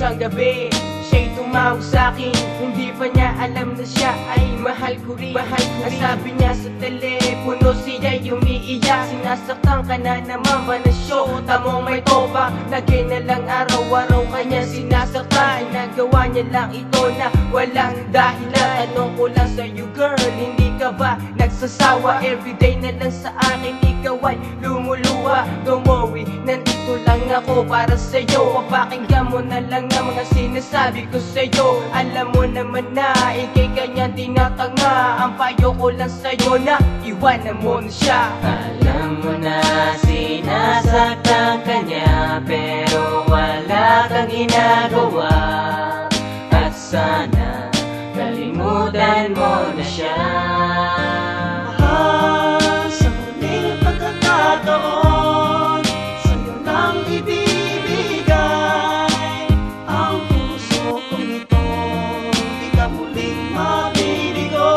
isang gabi, siya'y tumawag sa'kin. Hindi pa niya alam na siya ay mahal ko rin. Ang sabi niya sa telepono, siya'y umiiyak. Sinasaktan ka na naman ba na syota mong may topak? Lagi na lang araw-araw kanya sinasaktan. Ginagawa niya lang ito na walang dahilan. Tanong ko lang sa'yo girl, hindi ka ba nagsasawa? Everyday na lang sa akin ikaw ay lumuluwa. Don't worry, nandito lang ako para sa'yo. Papakinggan mo na lang ang mga sinasabi ko sa'yo. Alam mo naman na ikay kanya tinatanga. Ang payo ko lang sa'yo na iwanan mo na siya. Alam mo na sinasaktan ka niya, pero wala kang ginagawa. At sana kalimutan mo na siya. Mahal, sa huling pagkakataon, sa'yo lang ibibigay ang puso kong ito. Di ka muling mabibigo.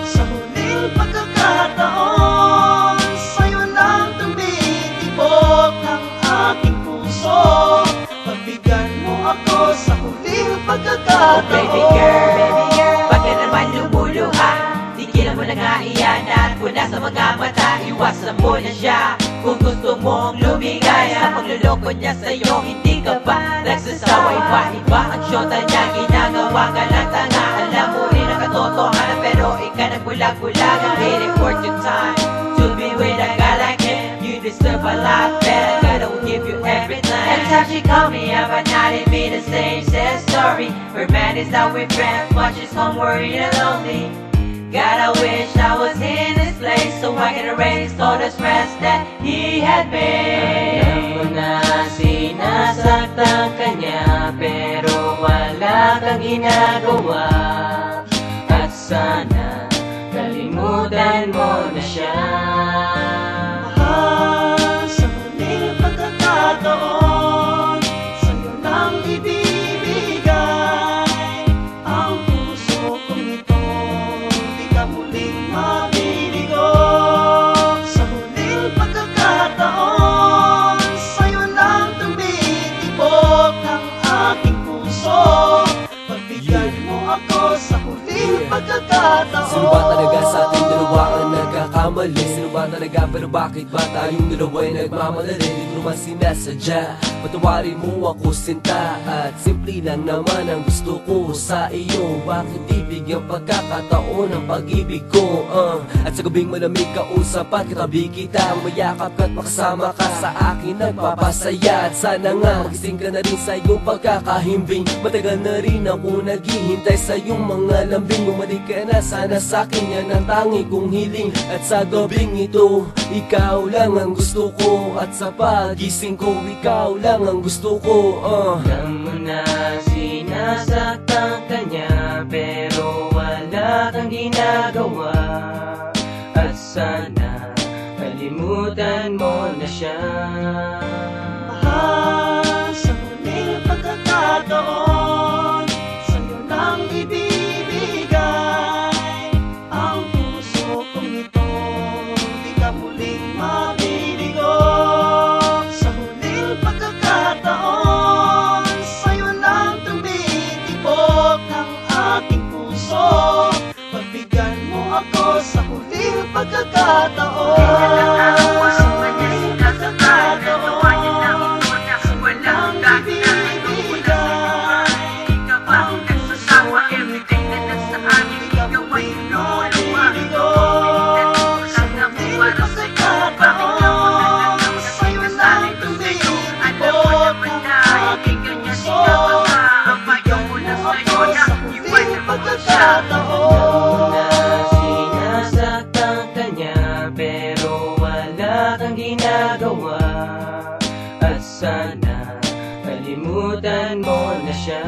Sa huling pagkakataon, sa'yo lang tumitibok ang aking puso. Pagbigyan mo ako sa huling pagkakataon. Oh baby girl, ba't ka naman lumuluha? Tigilan mo na nga iyan at mula sa mga mata, iwasan mo na siya. Kung gusto mong lumigaya, pagluloko niya sa'yo, hindi ka ba nagsasawa? Iba ang syota niya, ginagawa ka lang tanga. Alam mo rin ang katotohanan, pero ikaw nagbulag-bulag. I'm waiting for your time to be with a guy like him. You deserve a lot better, God will give you everything. Every time she call me up at night, it be the same sad story. Her man is out with friends, but she's home worried and lonely. God, I wish I was in this place, so I can erase all the stress that he had made. Alam mo na sinasaktan ka niya, pero wala kang ginagawa. At sana kalimutan mo na siya. Mahal, sa huling pagkakataon, sa'yo lang ibibigay ang puso kong ito. Di ka muling mabibigo. Sa huling pagkakataon, sa'yo lang tumitibok ang aking puso. Pagbigyan mo ako sa huling pagkakataon. Sino ba talaga sa ating dalawa ang nagkakamali? Sino ba talaga, pero bakit ba tayong dalawa ay nagmamadali? Di ko naman sinasadya, patawarin mo ako sinta. At simple lang naman ang gusto ko sa iyo. Bakit di bigyan pagkakataon ang pag-ibig ko? At sa gabing malamig kausap at katabi kita, mayakap ka't makasama ka sa akin nagpapasaya. At sana nga magising ka na rin sa iyong pagkakahimbing. Matagal na rin ako naghihintay sa iyong mga lambing. Bumalik ka na sana sa akin, yan ang tangi kong hiling. At sa gabing ito, ikaw lang ang gusto ko. At sa pagising ko, ikaw lang ang gusto ko. Alam mo na sinasaktan ka niya, pero wala kang ginagawa. At sana kalimutan mo na siya. Mahal, sa huling pagkakataon, sa'yo lang ibibigay ang puso kong ito. Di ka muling mabibigo. Sa huling pagkakataon, sa'yo lang tumitibok ang aking puso. Pagbigyan mo ako sa huling pagkakataon. Sa huling pagkakataon, sa'yo lang ibibigay ang puso kong ito. Di ka muling mabibigo. Sa huling pagkakataon, sa'yo lang tumitibok ang aking puso. Pagbigyan mo ako sa huling pagkakataon. Na sinasaktan ka niya, pero wala kang ginagawa. At sana kalimutan mo na siya.